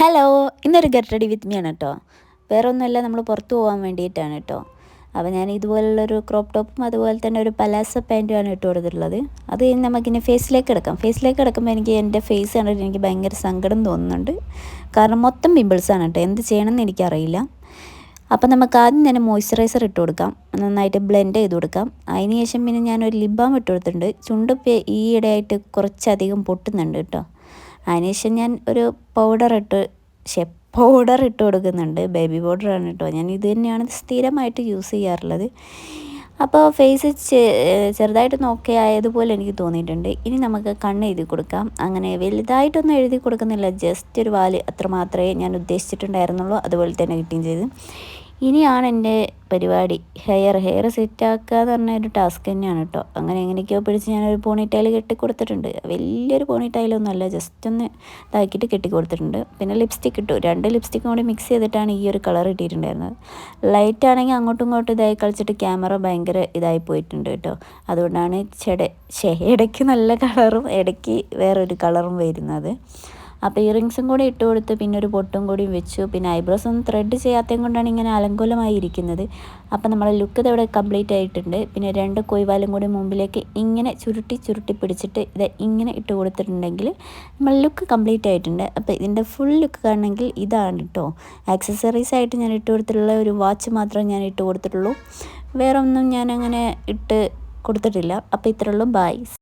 Hello, ഇന്നൊരു get ready with me ആണ് കേട്ടോ. വേറെ ഒന്നുമല്ല, നമ്മൾ പുറത്ത് പോകാൻ വേണ്ടിയിട്ടാണ് കേട്ടോ. അപ്പോൾ ഞാൻ ഇതുപോലുള്ളൊരു ക്രോപ്പ് ടോപ്പും അതുപോലെ തന്നെ ഒരു പലാസോ പാൻറ്റുമാണ് ഇട്ട് കൊടുത്തിട്ടുള്ളത്. അത് കഴിഞ്ഞ് നമുക്കിനി ഫേസിലേക്ക് എടുക്കാം. ഫേസിലേക്ക് എടുക്കുമ്പോൾ എനിക്ക് എൻ്റെ ഫേസ് കണ്ടിട്ട് എനിക്ക് ഭയങ്കര സങ്കടം തോന്നുന്നുണ്ട്. കാരണം മൊത്തം പിമ്പിൾസാണ് കേട്ടോ. എന്ത് ചെയ്യണമെന്ന് എനിക്കറിയില്ല. അപ്പോൾ നമുക്ക് ആദ്യം തന്നെ മോയ്സ്ചറൈസർ ഇട്ട് കൊടുക്കാം. നന്നായിട്ട് ബ്ലെൻഡ് ചെയ്ത് കൊടുക്കാം. അതിന് ശേഷം പിന്നെ ഞാനൊരു ലിപ് ബാം ഇട്ട് കൊടുത്തിട്ടുണ്ട്. ചുണ്ടൊക്കെ ഈയിടെയായിട്ട് കുറച്ചധികം പൊട്ടുന്നുണ്ട് കേട്ടോ. അതിനുശേഷം ഞാൻ ഒരു പൗഡർ ഇട്ട് കൊടുക്കുന്നുണ്ട്. ബേബി പൗഡറാണ് കേട്ടോ. ഞാൻ ഇത് തന്നെയാണ് സ്ഥിരമായിട്ട് യൂസ് ചെയ്യാറുള്ളത്. അപ്പോൾ ഫേസ് ചെറുതായിട്ട് നോക്കി ആയതുപോലെ എനിക്ക് തോന്നിയിട്ടുണ്ട്. ഇനി നമുക്ക് കണ്ണ് എഴുതി കൊടുക്കാം. അങ്ങനെ വലുതായിട്ടൊന്നും എഴുതി കൊടുക്കുന്നില്ല, ജസ്റ്റ് ഒരു വാല് അത്ര മാത്രമേ ഞാൻ ഉദ്ദേശിച്ചിട്ടുണ്ടായിരുന്നുള്ളൂ. അതുപോലെ തന്നെ കിട്ടുകയും ചെയ്തു. ഇനിയാണ് എൻ്റെ പരിപാടി. ഹെയർ സെറ്റാക്കുക എന്ന് പറഞ്ഞ ഒരു ടാസ്ക് തന്നെയാണ് കേട്ടോ. അങ്ങനെ എങ്ങനെയൊക്കെയോ പിടിച്ച് ഞാനൊരു പോണിറ്റൈൽ കെട്ടിക്കൊടുത്തിട്ടുണ്ട്. വലിയൊരു പോണിറ്റൈലൊന്നും അല്ല, ജസ്റ്റ് ഒന്ന് ഇതാക്കിയിട്ട് കെട്ടിക്കൊടുത്തിട്ടുണ്ട്. പിന്നെ ലിപ്സ്റ്റിക് ഇട്ടു. 2 ലിപ്സ്റ്റിക്കും കൂടി മിക്സ് ചെയ്തിട്ടാണ് ഈ ഒരു കളർ ഇട്ടിട്ടുണ്ടായിരുന്നത്. ലൈറ്റ് ആണെങ്കിൽ അങ്ങോട്ടും ഇങ്ങോട്ടും ഇതായി കളിച്ചിട്ട് ക്യാമറ ഭയങ്കര ഇതായി പോയിട്ടുണ്ട് കേട്ടോ. അതുകൊണ്ടാണ് ഇടയ്ക്ക് നല്ല കളറും ഇടയ്ക്ക് വേറൊരു കളറും വരുന്നത്. അപ്പോൾ ഇയറിങ്സും കൂടി ഇട്ട് കൊടുത്ത് പിന്നെ ഒരു പൊട്ടും കൂടി വെച്ചു. പിന്നെ ഐബ്രോസ് ഒന്നും ത്രെഡ് ചെയ്യാത്തത് കൊണ്ടാണ് ഇങ്ങനെ അലങ്കോലമായി ഇരിക്കുന്നത്. അപ്പോൾ നമ്മളെ ലുക്ക് ഇതവിടെ കംപ്ലീറ്റ് ആയിട്ടുണ്ട്. പിന്നെ 2 കൊയ്വാലും കൂടി മുമ്പിലേക്ക് ഇങ്ങനെ ചുരുട്ടി പിടിച്ചിട്ട് ഇത് ഇങ്ങനെ ഇട്ട് കൊടുത്തിട്ടുണ്ടെങ്കിൽ നമ്മൾ ലുക്ക് കംപ്ലീറ്റ് ആയിട്ടുണ്ട്. അപ്പോൾ ഇതിൻ്റെ ഫുൾ ലുക്ക് കാണണമെങ്കിൽ ഇതാണ് കേട്ടോ. ആക്സസറീസ് ആയിട്ട് ഞാൻ ഇട്ട് കൊടുത്തിട്ടുള്ള ഒരു വാച്ച് മാത്രമേ ഞാൻ ഇട്ട് കൊടുത്തിട്ടുള്ളൂ. വേറെ ഒന്നും ഞാൻ അങ്ങനെ ഇട്ട് കൊടുത്തിട്ടില്ല. അപ്പോൾ ഇത്രയുള്ളൂ. ബൈ.